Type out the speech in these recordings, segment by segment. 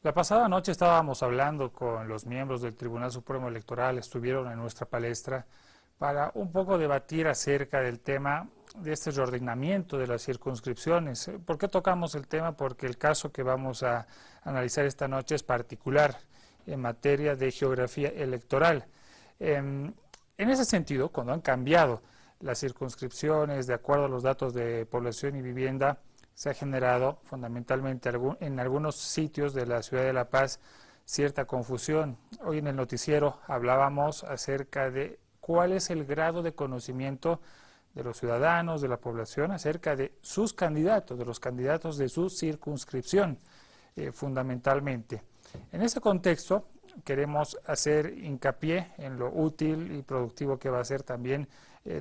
La pasada noche estábamos hablando con los miembros del Tribunal Supremo Electoral, estuvieron en nuestra palestra para un poco debatir acerca del tema de este reordenamiento de las circunscripciones. ¿Por qué tocamos el tema? Porque el caso que vamos a analizar esta noche es particular en materia de geografía electoral. En ese sentido, cuando han cambiado las circunscripciones de acuerdo a los datos de población y vivienda, se ha generado fundamentalmente en algunos sitios de la ciudad de La Paz cierta confusión. Hoy en el noticiero hablábamos acerca de cuál es el grado de conocimiento de los ciudadanos, de la población, acerca de sus candidatos, de los candidatos de su circunscripción, fundamentalmente. En ese contexto, queremos hacer hincapié en lo útil y productivo que va a ser también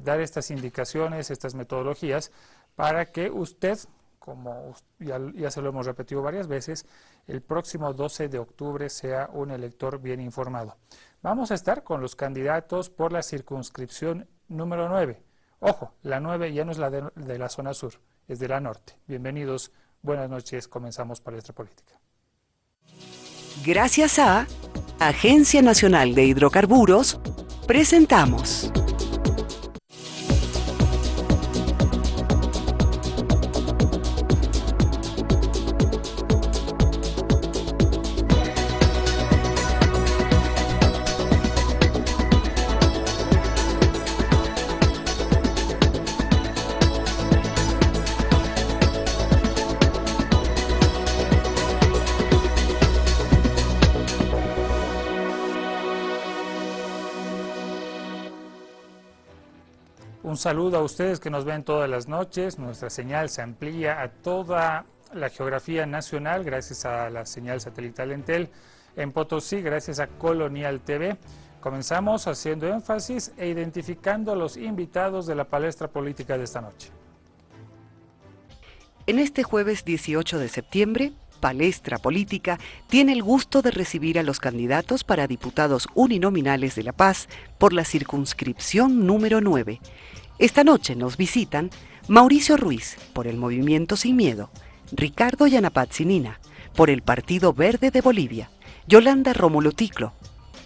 dar estas indicaciones, estas metodologías, para que usted, como ya se lo hemos repetido varias veces, el próximo 12 de octubre sea un elector bien informado. Vamos a estar con los candidatos por la circunscripción número 9. Ojo, la 9 ya no es la de la zona sur, es de la norte. Bienvenidos, buenas noches, comenzamos Palestra Política. Gracias a Agencia Nacional de Hidrocarburos, presentamos Un saludo a ustedes que nos ven todas las noches. Nuestra señal se amplía a toda la geografía nacional gracias a la señal satelital Entel. En Potosí, gracias a Colonial TV. Comenzamos haciendo énfasis e identificando a los invitados de la palestra política de esta noche. En este jueves 18 de septiembre, Palestra Política tiene el gusto de recibir a los candidatos para diputados uninominales de La Paz por la circunscripción número 9. Esta noche nos visitan Mauricio Ruiz, por el Movimiento Sin Miedo, Ricardo Yanapatsinina, por el Partido Verde de Bolivia, Yolanda Rómulo Ticlo,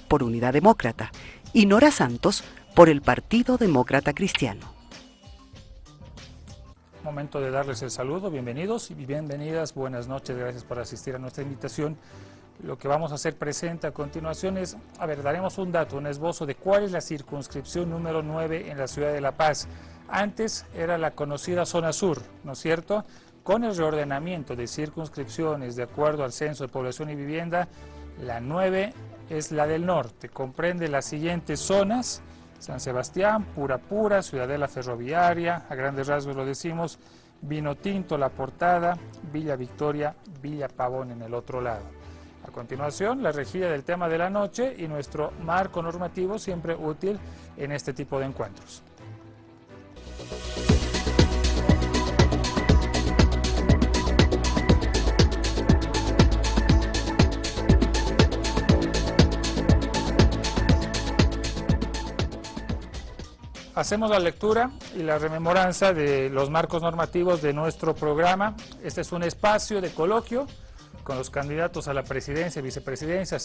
por Unidad Demócrata, y Nora Santos, por el Partido Demócrata Cristiano. Momento de darles el saludo, bienvenidos y bienvenidas, buenas noches, gracias por asistir a nuestra invitación. Lo que vamos a hacer presente a continuación es, daremos un dato, un esbozo de cuál es la circunscripción número 9 en la ciudad de La Paz. Antes era la conocida zona sur, ¿no es cierto? Con el reordenamiento de circunscripciones de acuerdo al censo de población y vivienda, la 9 es la del norte, comprende las siguientes zonas: San Sebastián, Pura, Ciudadela Ferroviaria, a grandes rasgos lo decimos, Vino Tinto, La Portada, Villa Victoria, Villa Pavón en el otro lado. A continuación, la rejilla del tema de la noche y nuestro marco normativo, siempre útil en este tipo de encuentros. Hacemos la lectura y la rememoranza de los marcos normativos de nuestro programa. Este es un espacio de coloquio con los candidatos a la presidencia, vicepresidencia,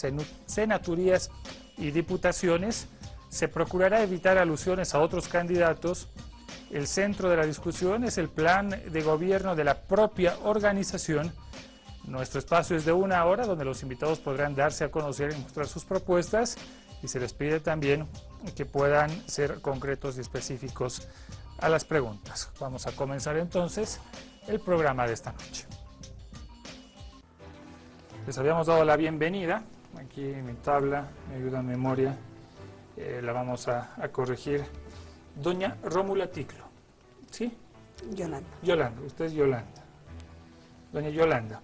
senaturías y diputaciones. Se procurará evitar alusiones a otros candidatos. El centro de la discusión es el plan de gobierno de la propia organización. Nuestro espacio es de 1 hora, donde los invitados podrán darse a conocer y mostrar sus propuestas, y se les pide también que puedan ser concretos y específicos a las preguntas. Vamos a comenzar entonces el programa de esta noche. Les habíamos dado la bienvenida, aquí en mi tabla, me ayuda en memoria, la vamos a corregir. Doña Rómula Ticlo, ¿sí? Yolanda. Yolanda, usted es Yolanda. Doña Yolanda,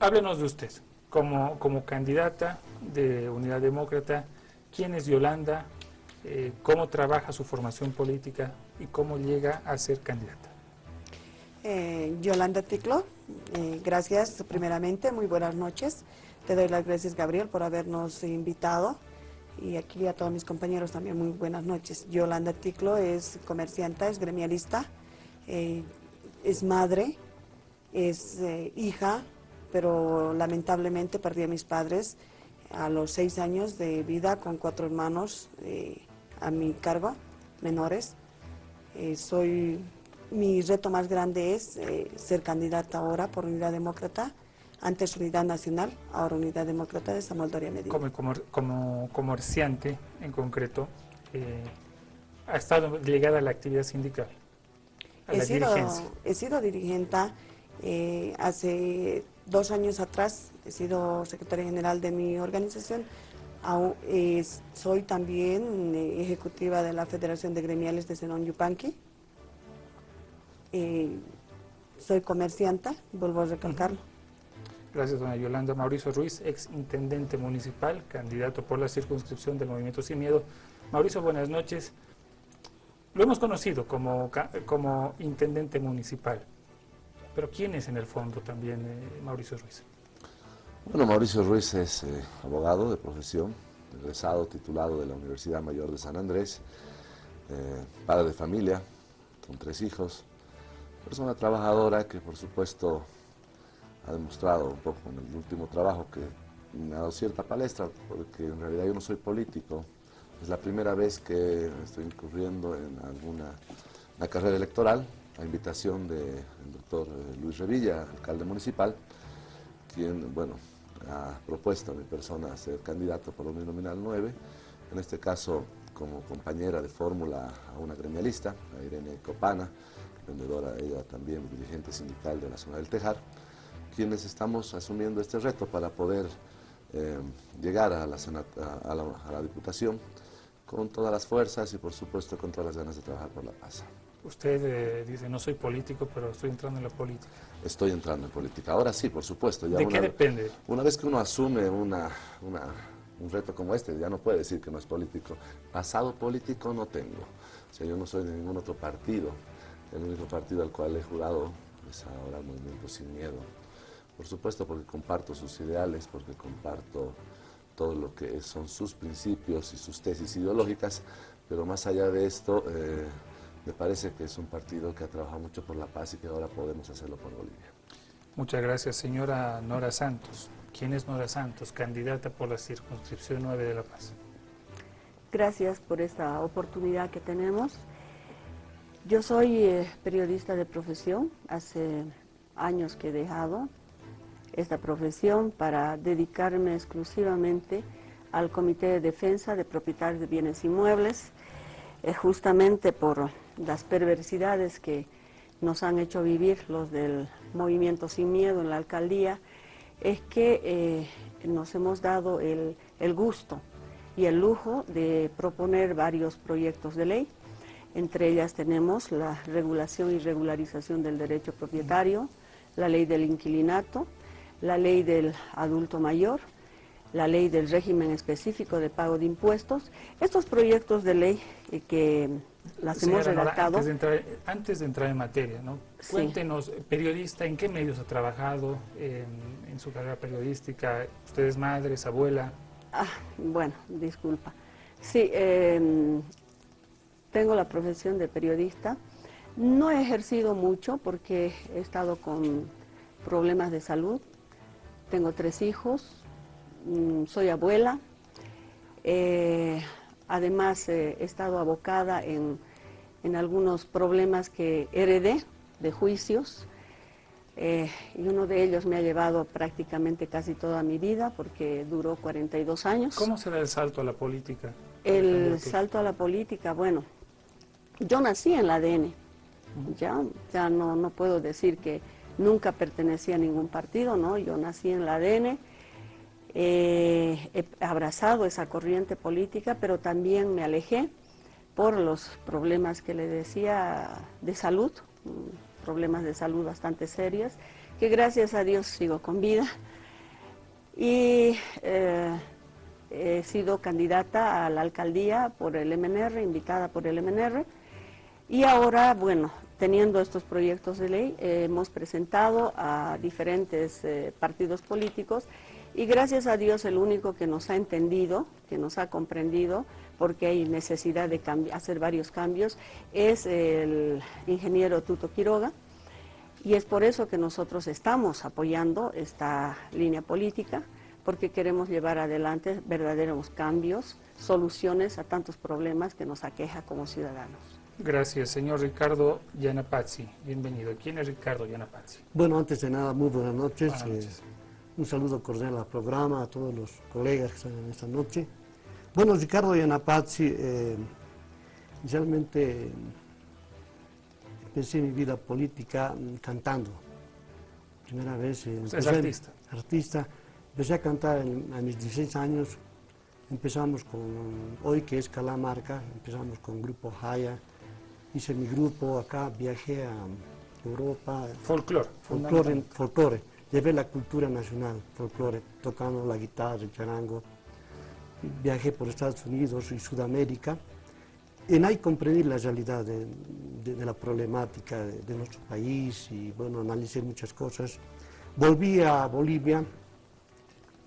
háblenos de usted, como candidata de Unidad Demócrata. ¿Quién es Yolanda? ¿Cómo trabaja su formación política y cómo llega a ser candidata? Yolanda Ticlo, gracias primeramente, muy buenas noches. Te doy las gracias, Gabriel, por habernos invitado, y aquí a todos mis compañeros también muy buenas noches. Yolanda Ticlo es comerciante, es gremialista, es madre, es hija, pero lamentablemente perdí a mis padres a los 6 años de vida con 4 hermanos a mi cargo, menores. Mi reto más grande es ser candidata ahora por Unidad Demócrata, antes Unidad Nacional, ahora Unidad Demócrata de Samuel Doria Medina. Como comerciante en concreto, ha estado ligada a la actividad sindical, a la dirigencia. He sido dirigente. Hace 2 años atrás he sido secretaria general de mi organización. Soy también ejecutiva de la Federación de Gremiales de Zenón Yupanqui. Soy comerciante, vuelvo a recalcarlo. Gracias, doña Yolanda. Mauricio Ruiz, ex intendente municipal, candidato por la circunscripción del Movimiento Sin Miedo. Mauricio, buenas noches. Lo hemos conocido como intendente municipal, pero ¿quién es en el fondo también Mauricio Ruiz? Bueno, Mauricio Ruiz es abogado de profesión, egresado, titulado de la Universidad Mayor de San Andrés, padre de familia, con 3 hijos, persona trabajadora que por supuesto ha demostrado un poco en el último trabajo que me ha dado cierta palestra, porque en realidad yo no soy político. Es la primera vez que estoy incurriendo en una carrera electoral, a invitación del doctor Luis Revilla, alcalde municipal, quien, bueno, ha propuesto a mi persona ser candidato por uninominal 9, en este caso como compañera de fórmula a una gremialista, a Irene Copana, vendedora, ella también dirigente sindical de la zona del Tejar, quienes estamos asumiendo este reto para poder llegar a la Diputación con todas las fuerzas y por supuesto con todas las ganas de trabajar por la paz. Usted dice, no soy político, pero estoy entrando en la política. Estoy entrando en política. Ahora sí, por supuesto. ¿De qué depende? Una vez que uno asume un reto como este, ya no puede decir que no es político. Pasado político no tengo. O sea, yo no soy de ningún otro partido. El único partido al cual he jurado es ahora el Movimiento Sin Miedo. Por supuesto, porque comparto sus ideales, porque comparto todo lo que son sus principios y sus tesis ideológicas, pero más allá de esto, me parece que es un partido que ha trabajado mucho por la paz y que ahora podemos hacerlo por Bolivia. Muchas gracias, señora Nora Santos. ¿Quién es Nora Santos, candidata por la circunscripción 9 de La Paz? Gracias por esta oportunidad que tenemos. Yo soy periodista de profesión, hace años que he dejado esta profesión para dedicarme exclusivamente al Comité de Defensa de Propietarios de Bienes Inmuebles, justamente por las perversidades que nos han hecho vivir los del Movimiento Sin Miedo en la alcaldía, es que nos hemos dado el gusto y el lujo de proponer varios proyectos de ley. Entre ellas tenemos la regulación y regularización del derecho propietario, la ley del inquilinato, la ley del adulto mayor, la ley del régimen específico de pago de impuestos. Estos proyectos de ley que las hemos redactado... Antes de entrar en materia, ¿no? Sí. Cuéntenos, periodista, ¿en qué medios ha trabajado en su carrera periodística? ¿Usted es madre, es abuela? Bueno, disculpa. Sí, tengo la profesión de periodista. No he ejercido mucho porque he estado con problemas de salud. Tengo 3 hijos, soy abuela. Además, he estado abocada en algunos problemas que heredé de juicios. Y uno de ellos me ha llevado prácticamente casi toda mi vida porque duró 42 años. ¿Cómo se da el salto a la política? El salto a la política, bueno, yo nací en la ADN, ya no puedo decir que nunca pertenecía a ningún partido, ¿no? Yo nací en la ADN, he abrazado esa corriente política, pero también me alejé por los problemas que le decía de salud, problemas de salud bastante serios, que gracias a Dios sigo con vida. Y he sido candidata a la alcaldía por el MNR, invitada por el MNR, y ahora, bueno, teniendo estos proyectos de ley, hemos presentado a diferentes partidos políticos y gracias a Dios el único que nos ha entendido, que nos ha comprendido, porque hay necesidad de hacer varios cambios, es el ingeniero Tuto Quiroga, Y es por eso que nosotros estamos apoyando esta línea política, porque queremos llevar adelante verdaderos cambios, soluciones a tantos problemas que nos aqueja como ciudadanos. Gracias, señor Ricardo Yanapazzi. Bienvenido. ¿Quién es Ricardo Yanapazzi? Bueno, antes de nada, muy buenas noches. Buenas noches. Un saludo cordial al programa, a todos los colegas que están en esta noche. Bueno, Ricardo Yanapazzi, inicialmente empecé mi vida política cantando. Primera vez. ¿Es artista? Artista. Empecé a cantar a mis 16 años. Empezamos con Hoy, que es Calamarca, empezamos con Grupo Jaya. Hice mi grupo acá, viajé a Europa. Folclore. Llevé la cultura nacional, folclore, tocando la guitarra, el charango. Viajé por Estados Unidos y Sudamérica. En ahí comprendí la realidad de la problemática de nuestro país y bueno, analicé muchas cosas. Volví a Bolivia,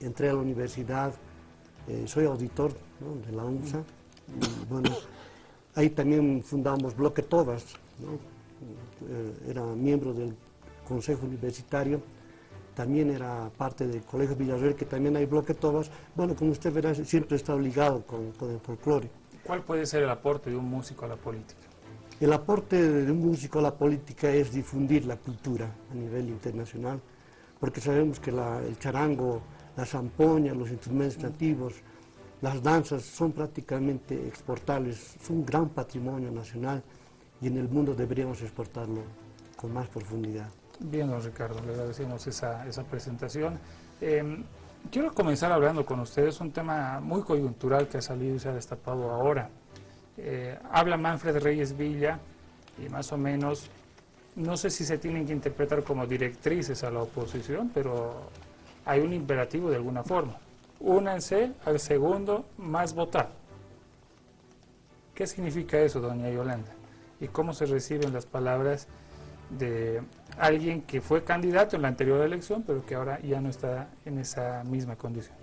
entré a la universidad, soy auditor, ¿no?, de la UNSA. Y bueno, ahí también fundamos Bloque Tobas, ¿no? Era miembro del Consejo Universitario, también era parte del Colegio Villarreal, que también hay Bloque Tobas. Bueno, como usted verá, siempre he estado ligado con el folclore. ¿Cuál puede ser el aporte de un músico a la política? El aporte de un músico a la política es difundir la cultura a nivel internacional, porque sabemos que el charango, la zampoña, los instrumentos nativos, las danzas son prácticamente exportables, son un gran patrimonio nacional y en el mundo deberíamos exportarlo con más profundidad. Bien, don Ricardo, le agradecemos esa presentación. Quiero comenzar hablando con ustedes un tema muy coyuntural que ha salido y se ha destapado ahora. Habla Manfred Reyes Villa y más o menos, no sé si se tienen que interpretar como directrices a la oposición, pero hay un imperativo de alguna forma. Únanse al segundo más votado. ¿Qué significa eso, doña Yolanda? ¿Y cómo se reciben las palabras de alguien que fue candidato en la anterior elección, pero que ahora ya no está en esa misma condición?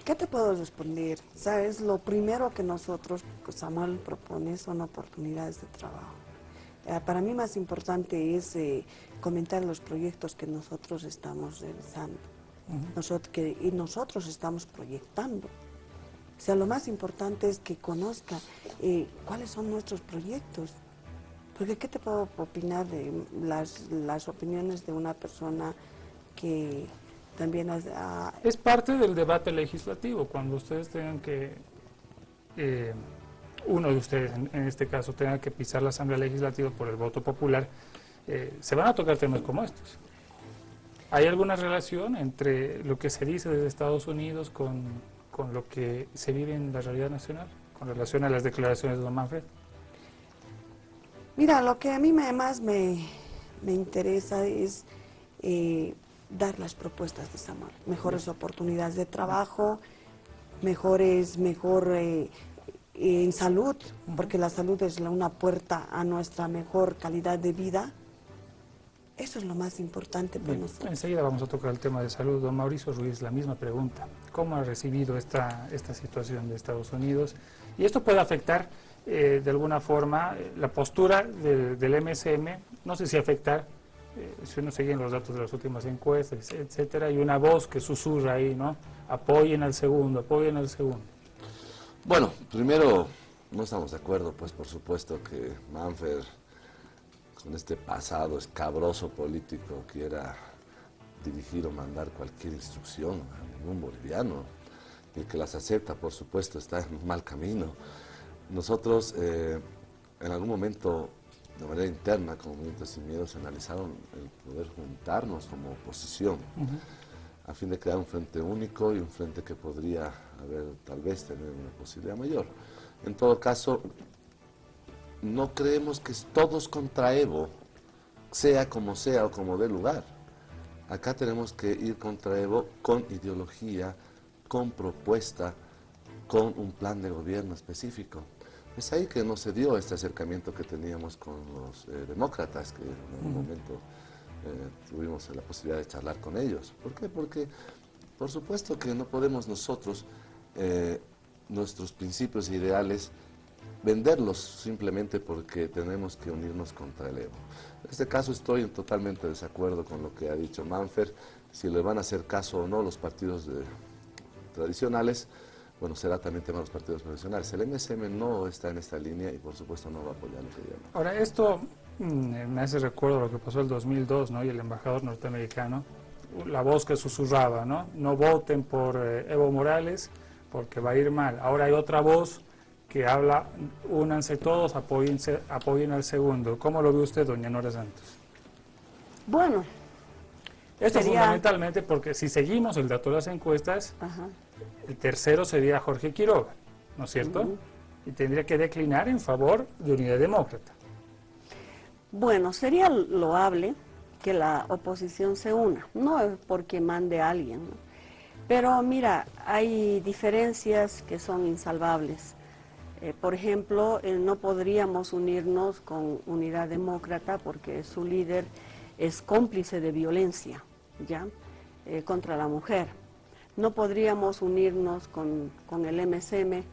¿Qué te puedo responder? Sabes, lo primero que nosotros, Samuel, propone son oportunidades de trabajo. Para mí más importante es comentar los proyectos que nosotros estamos realizando, y nosotros estamos proyectando. O sea, lo más importante es que conozca cuáles son nuestros proyectos. Porque ¿qué te puedo opinar de las opiniones de una persona que también es parte del debate legislativo, cuando ustedes tengan que, uno de ustedes en este caso, tenga que pisar la Asamblea Legislativa por el voto popular, se van a tocar temas como estos. ¿Hay alguna relación entre lo que se dice desde Estados Unidos con lo que se vive en la realidad nacional, con relación a las declaraciones de don Manfred? Mira, lo que a mí más me interesa es dar las propuestas de Samuel. Mejores oportunidades de trabajo, mejor en salud, porque la salud es una puerta a nuestra mejor calidad de vida. Eso es lo más importante para nosotros. Enseguida vamos a tocar el tema de salud. Don Mauricio Ruiz, la misma pregunta. ¿Cómo ha recibido esta situación de Estados Unidos? Y esto puede afectar de alguna forma la postura del MSM, no sé si afectar, si uno sigue los datos de las últimas encuestas, etcétera, y una voz que susurra ahí, ¿no? Apoyen al segundo, apoyen al segundo. Bueno, primero, no estamos de acuerdo, pues por supuesto que Manfred, con este pasado escabroso político, quiera dirigir o mandar cualquier instrucción a ningún boliviano. Y el que las acepta, por supuesto, está en un mal camino. Nosotros, en algún momento, de manera interna, como Movimiento Sin Miedo, se analizaron el poder juntarnos como oposición, a fin de crear un frente único y un frente que podría tal vez tener una posibilidad mayor. En todo caso, no creemos que todos contra Evo, sea o como dé lugar. Acá tenemos que ir contra Evo con ideología, con propuesta, con un plan de gobierno específico. Es ahí que no se dio este acercamiento que teníamos con los demócratas, que en algún momento tuvimos la posibilidad de charlar con ellos. ¿Por qué? Porque, por supuesto que no podemos nosotros, nuestros principios e ideales, venderlos simplemente porque tenemos que unirnos contra el Evo. En este caso estoy en totalmente desacuerdo con lo que ha dicho Manfred. Si le van a hacer caso o no los partidos tradicionales, bueno, será también tema de los partidos profesionales. El MSM no está en esta línea y por supuesto no va a apoyar lo que diga. Ahora, esto me hace recuerdo lo que pasó el 2002, ¿no? Y el embajador norteamericano, la voz que susurraba, ¿no? No voten por Evo Morales porque va a ir mal. Ahora hay otra voz que habla, únanse todos, apoyen al segundo. ¿Cómo lo ve usted, doña Nora Santos? Bueno, Esto sería- fundamentalmente porque si seguimos el dato de las encuestas, ajá. el tercero sería Jorge Quiroga, ¿no es cierto? Ujú. Y tendría que declinar en favor de Unidad Demócrata. Bueno, sería loable que la oposición se una, no es porque mande a alguien, ¿no? Pero mira, hay diferencias que son insalvables. Por ejemplo, no podríamos unirnos con Unidad Demócrata porque su líder es cómplice de violencia, ¿ya? Contra la mujer. No podríamos unirnos con el MSM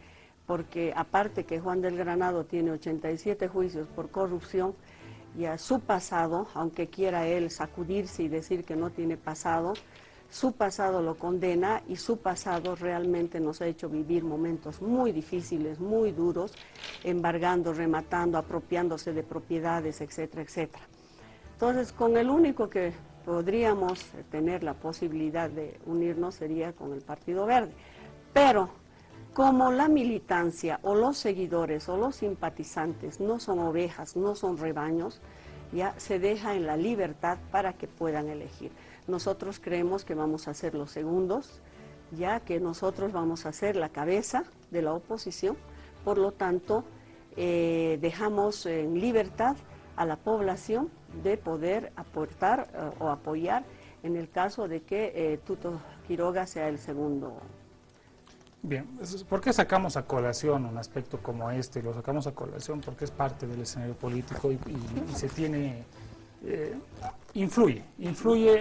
porque aparte que Juan del Granado tiene 87 juicios por corrupción, ya su pasado, aunque quiera él sacudirse y decir que no tiene pasado, su pasado lo condena y su pasado realmente nos ha hecho vivir momentos muy difíciles, muy duros, embargando, rematando, apropiándose de propiedades, etcétera, etcétera. Entonces, con el único que podríamos tener la posibilidad de unirnos sería con el Partido Verde. Pero, como la militancia o los seguidores o los simpatizantes no son ovejas, no son rebaños, ya se deja en la libertad para que puedan elegir. Nosotros creemos que vamos a ser los segundos, ya que nosotros vamos a ser la cabeza de la oposición, por lo tanto, dejamos en libertad a la población de poder aportar o apoyar en el caso de que Tuto Quiroga sea el segundo. Bien, ¿por qué sacamos a colación un aspecto como este? Lo sacamos a colación porque es parte del escenario político y se tiene, influye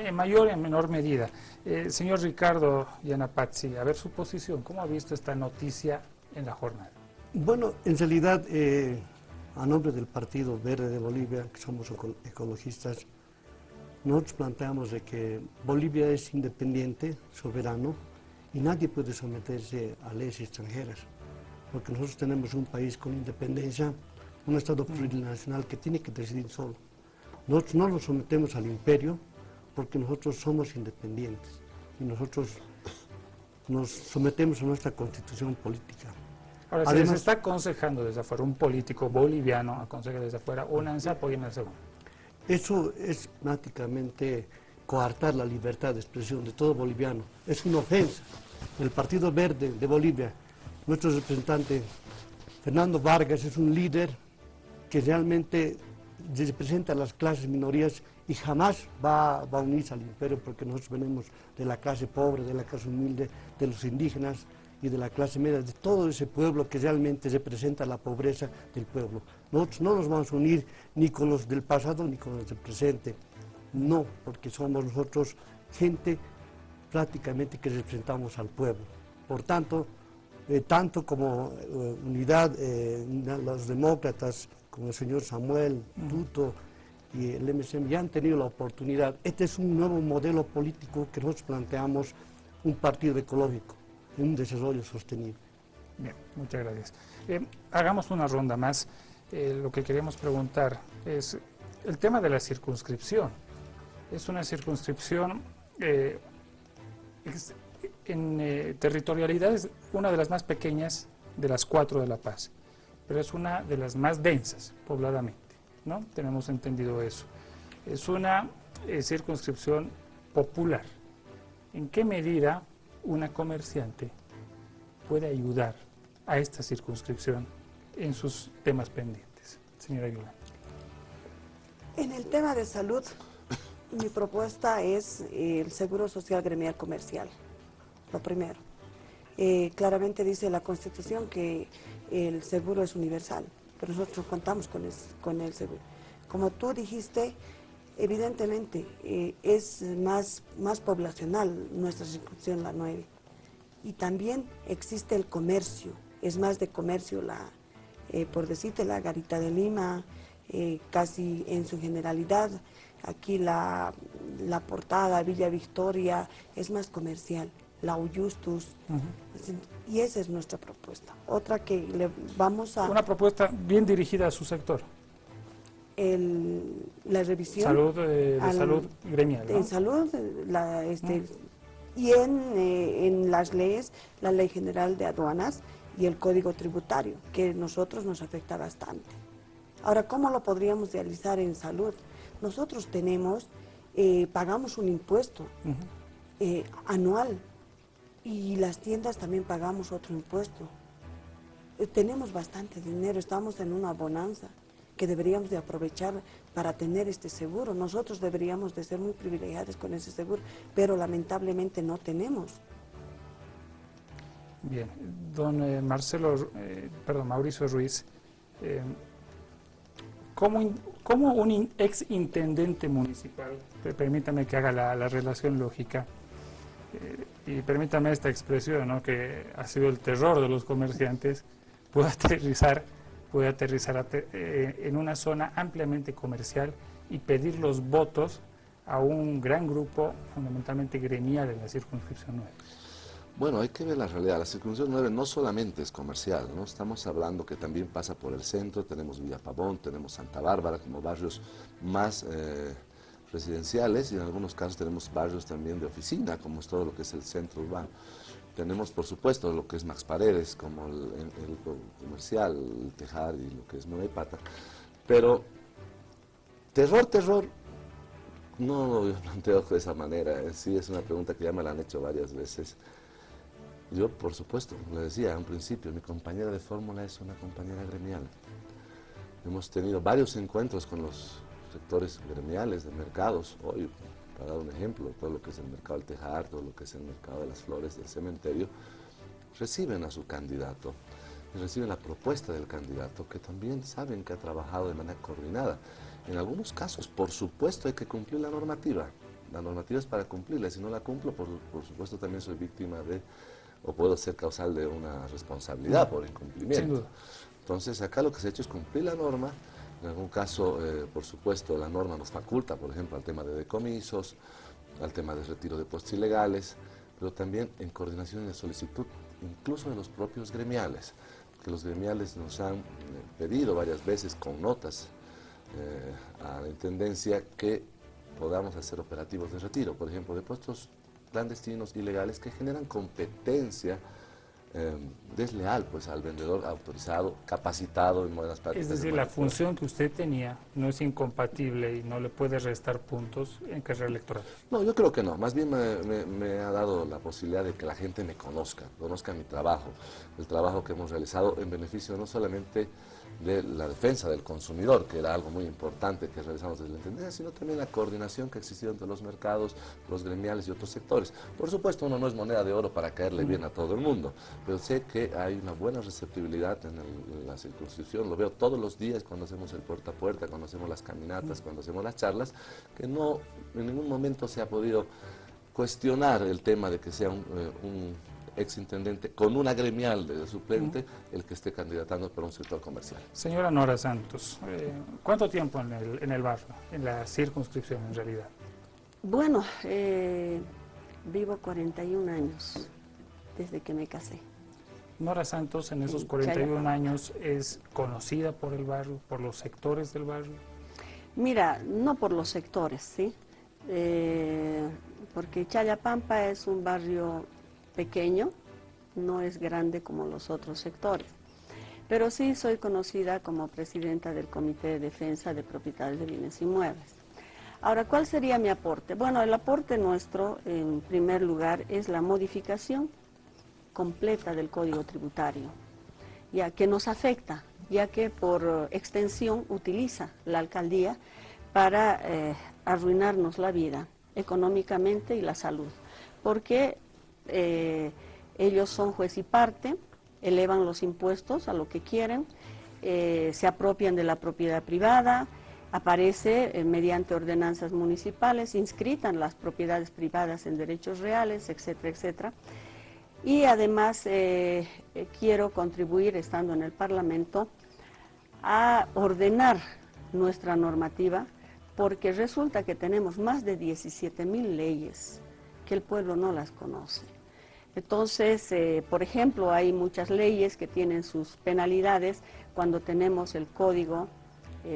en mayor y en menor medida. Señor Ricardo Yanapatsi, a ver su posición, ¿cómo ha visto esta noticia en la jornada? Bueno, en realidad, a nombre del Partido Verde de Bolivia, que somos ecologistas, nosotros planteamos de que Bolivia es independiente, soberano, y nadie puede someterse a leyes extranjeras, porque nosotros tenemos un país con independencia, un Estado plurinacional que tiene que decidir solo. Nosotros no nos sometemos al imperio porque nosotros somos independientes y nosotros nos sometemos a nuestra constitución política. Ahora, se Además, les está aconsejando desde afuera, un político boliviano aconseja desde afuera, únanse, apoyen al segundo. eso es prácticamente coartar la libertad de expresión de todo boliviano. Es una ofensa. El Partido Verde de Bolivia, nuestro representante Fernando Vargas es un líder que realmente representa a las clases minorías y jamás va a unirse al imperio porque nosotros venimos de la clase pobre, de la clase humilde, de los indígenas y de la clase media, de todo ese pueblo que realmente representa la pobreza del pueblo. Nosotros no nos vamos a unir ni con los del pasado ni con los del presente. No, porque somos nosotros gente prácticamente que representamos al pueblo. Por tanto, tanto como unidad, los demócratas, como el señor Samuel, Tuto y el MSM ya han tenido la oportunidad. Este es un nuevo modelo político que nosotros planteamos, un partido ecológico, un desarrollo sostenible. Bien, muchas gracias. Hagamos una ronda más. Lo que queremos preguntar es el tema de la circunscripción. Es una circunscripción en territorialidad, es una de las más pequeñas de las 4 de La Paz, pero es una de las más densas pobladamente, ¿no? Tenemos entendido eso. Es una circunscripción popular. ¿En qué medida una comerciante puede ayudar a esta circunscripción en sus temas pendientes? Señora Yolanda. En el tema de salud, mi propuesta es el Seguro Social Gremial Comercial, lo primero. Claramente dice la Constitución que el seguro es universal, pero nosotros contamos con el seguro. Como tú dijiste, evidentemente es más poblacional nuestra circunscripción, la 9. Y también existe el comercio, es más de comercio por decirte, la Garita de Lima, casi en su generalidad. Aquí la Portada, Villa Victoria, es más comercial. La Uyustus, y esa es nuestra propuesta. Otra que le vamos a... Una propuesta bien dirigida a su sector. La revisión... Salud, salud gremial, ¿no? En salud, y en las leyes, la Ley General de Aduanas y el Código Tributario, que a nosotros nos afecta bastante. Ahora, ¿cómo lo podríamos realizar en salud? Nosotros pagamos un impuesto anual, y las tiendas también pagamos otro impuesto. Tenemos bastante dinero, estamos en una bonanza que deberíamos de aprovechar para tener este seguro. Nosotros deberíamos de ser muy privilegiados con ese seguro, pero lamentablemente no tenemos. Bien, don Mauricio Ruiz, ¿cómo un ex intendente municipal, permítame que haga la relación lógica, y permítame esta expresión, ¿no?, que ha sido el terror de los comerciantes, puede aterrizar en una zona ampliamente comercial y pedir los votos a un gran grupo, fundamentalmente gremial, en la circunscripción 9? Bueno, hay que ver la realidad. La circunscripción 9 no solamente es comercial, ¿no? Estamos hablando que también pasa por el centro, tenemos Villa Pavón, tenemos Santa Bárbara como barrios más residenciales, y en algunos casos tenemos barrios también de oficina, como es todo lo que es el centro urbano. Tenemos, por supuesto, lo que es Max Paredes, como el comercial, el Tejar y lo que es Nueva Pata. Pero terror, no lo planteo de esa manera. Sí, es una pregunta que ya me la han hecho varias veces. Yo, por supuesto, le decía a un principio, mi compañera de fórmula es una compañera gremial. Hemos tenido varios encuentros con los sectores gremiales de mercados. Hoy, para dar un ejemplo, todo lo que es el mercado del Tejar, todo lo que es el mercado de las flores del cementerio, reciben a su candidato y reciben la propuesta del candidato, que también saben que ha trabajado de manera coordinada. En algunos casos, por supuesto, hay que cumplir la normativa. La normativa es para cumplirla. Si no la cumplo, por supuesto, también soy víctima de, o puedo ser causal de una responsabilidad por incumplimiento. Sin duda. Entonces, acá lo que se ha hecho es cumplir la norma. En algún caso, por supuesto, la norma nos faculta, por ejemplo, al tema de decomisos, al tema de retiro de puestos ilegales, pero también en coordinación y de solicitud, incluso de los propios gremiales, que los gremiales nos han pedido varias veces con notas a la Intendencia que podamos hacer operativos de retiro, por ejemplo, de puestos clandestinos, ilegales, que generan competencia desleal pues al vendedor autorizado, capacitado en buenas prácticas. Es decir, la función que usted tenía no es incompatible y no le puede restar puntos en carrera electoral. No, yo creo que no. Más bien me ha dado la posibilidad de que la gente me conozca mi trabajo, el trabajo que hemos realizado en beneficio no solamente de la defensa del consumidor, que era algo muy importante que realizamos desde la Intendencia, sino también la coordinación que ha existido entre los mercados, los gremiales y otros sectores. Por supuesto, uno no es moneda de oro para caerle bien a todo el mundo, pero sé que hay una buena receptibilidad en la circunscripción. Lo veo todos los días cuando hacemos el puerta a puerta, cuando hacemos las caminatas, cuando hacemos las charlas, que no en ningún momento se ha podido cuestionar el tema de que sea un exintendente con una gremial de suplente el que esté candidatando por un sector comercial. Señora Nora Santos, ¿cuánto tiempo en el barrio, en la circunscripción en realidad? Bueno, vivo 41 años desde que me casé. Nora Santos en esos 41 años es conocida por el barrio, por los sectores del barrio. Mira, no por los sectores, ¿sí? Porque Chayapampa es un barrio pequeño, no es grande como los otros sectores. Pero sí soy conocida como presidenta del Comité de Defensa de Propietarios de Bienes Inmuebles. Ahora, ¿cuál sería mi aporte? Bueno, el aporte nuestro, en primer lugar, es la modificación completa del Código Tributario, ya que nos afecta, ya que por extensión utiliza la alcaldía para arruinarnos la vida económicamente y la salud, porque ellos son juez y parte, elevan los impuestos a lo que quieren, se apropian de la propiedad privada, aparece mediante ordenanzas municipales, inscritan las propiedades privadas en derechos reales, etcétera, etcétera. Y además quiero contribuir, estando en el Parlamento, a ordenar nuestra normativa, porque resulta que tenemos más de 17.000 leyes que el pueblo no las conoce. Entonces, por ejemplo, hay muchas leyes que tienen sus penalidades cuando tenemos el Código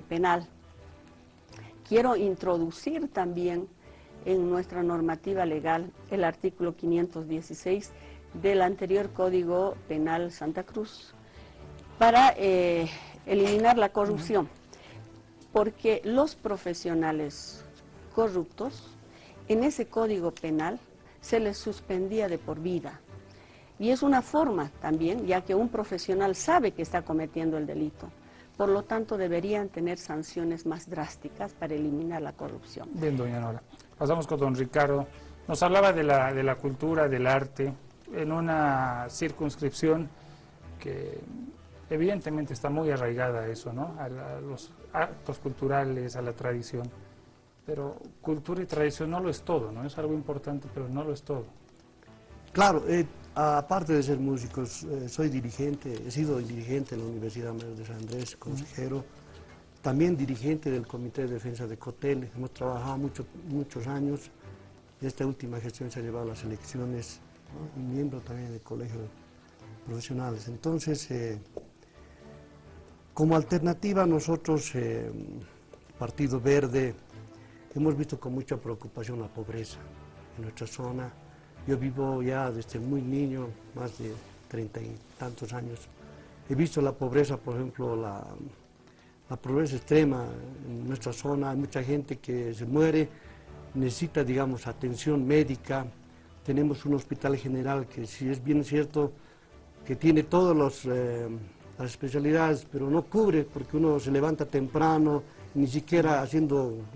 Penal. Quiero introducir también en nuestra normativa legal el artículo 516 del anterior Código Penal Santa Cruz para eliminar la corrupción, porque los profesionales corruptos en ese Código Penal se les suspendía de por vida. Y es una forma también, ya que un profesional sabe que está cometiendo el delito. Por lo tanto, deberían tener sanciones más drásticas para eliminar la corrupción. Bien, doña Nora. Pasamos con don Ricardo. Nos hablaba de la cultura, del arte, en una circunscripción que evidentemente está muy arraigada a eso, ¿no? A los actos culturales, a la tradición. Pero cultura y tradición no lo es todo, ¿no? Es algo importante, pero no lo es todo. Claro, aparte de ser músico, soy dirigente, he sido dirigente en la Universidad Mayor de San Andrés, consejero, también dirigente del Comité de Defensa de Cotel. Hemos trabajado muchos años, y esta última gestión se ha llevado a las elecciones, ¿no? Y miembro también del Colegio de Profesionales. Entonces, como alternativa nosotros, Partido Verde, hemos visto con mucha preocupación la pobreza en nuestra zona. Yo vivo ya desde muy niño, más de 30 y tantos años. He visto la pobreza, por ejemplo, la pobreza extrema en nuestra zona. Hay mucha gente que se muere, necesita, digamos, atención médica. Tenemos un hospital general que, si es bien cierto, que tiene todas las especialidades, pero no cubre, porque uno se levanta temprano, ni siquiera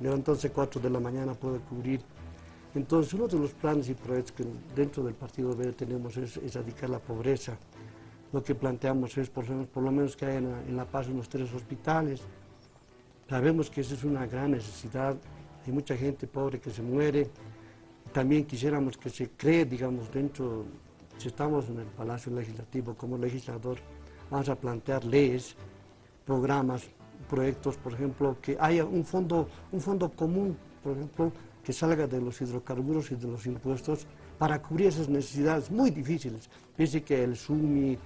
levantándose 4 de la mañana puede cubrir. Entonces, uno de los planes y proyectos que dentro del Partido Verde tenemos es erradicar la pobreza. Lo que planteamos es, por lo menos, que haya en La Paz unos 3 hospitales. Sabemos que esa es una gran necesidad, hay mucha gente pobre que se muere. También quisiéramos que se cree, digamos, dentro, si estamos en el Palacio Legislativo como legislador, vamos a plantear leyes, programas, proyectos, por ejemplo, que haya un fondo común, por ejemplo, que salga de los hidrocarburos y de los impuestos para cubrir esas necesidades muy difíciles. Piense que el SUMI,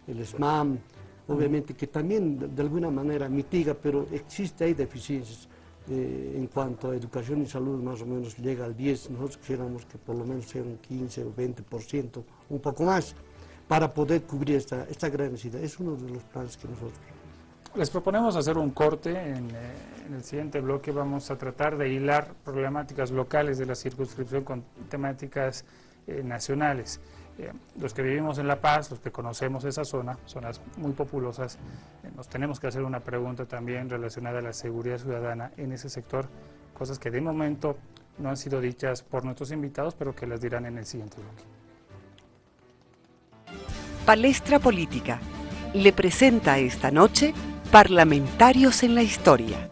el SMAM, obviamente que también de alguna manera mitiga, pero hay deficiencias. En cuanto a educación y salud, más o menos llega al 10%, nosotros quisiéramos que por lo menos sea un 15 o 20%, un poco más, para poder cubrir esta gran necesidad. Es uno de los planes que nosotros... Les proponemos hacer un corte. En el siguiente bloque vamos a tratar de hilar problemáticas locales de la circunscripción con temáticas nacionales. Los que vivimos en La Paz, los que conocemos esa zona, zonas muy populosas, nos tenemos que hacer una pregunta también relacionada a la seguridad ciudadana en ese sector, cosas que de momento no han sido dichas por nuestros invitados, pero que las dirán en el siguiente bloque. Palestra Política le presenta esta noche Parlamentarios en la Historia.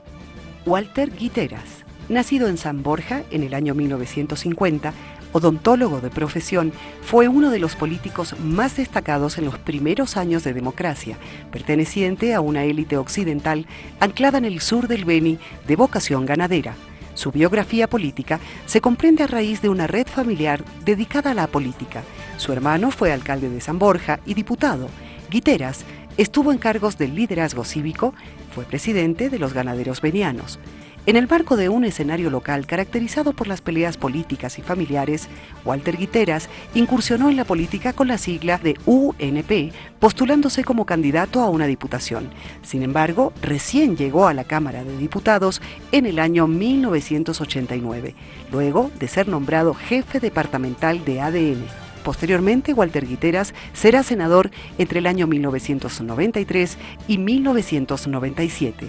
Walter Guiteras, nacido en San Borja en el año 1950, odontólogo de profesión, fue uno de los políticos más destacados en los primeros años de democracia, perteneciente a una élite occidental anclada en el sur del Beni de vocación ganadera. Su biografía política se comprende a raíz de una red familiar dedicada a la política. Su hermano fue alcalde de San Borja y diputado. Guiteras estuvo en cargos del liderazgo cívico, fue presidente de los ganaderos benianos. En el marco de un escenario local caracterizado por las peleas políticas y familiares, Walter Guiteras incursionó en la política con la sigla de UNP, postulándose como candidato a una diputación. Sin embargo, recién llegó a la Cámara de Diputados en el año 1989, luego de ser nombrado jefe departamental de ADN. Posteriormente, Walter Guiteras será senador entre el año 1993 y 1997.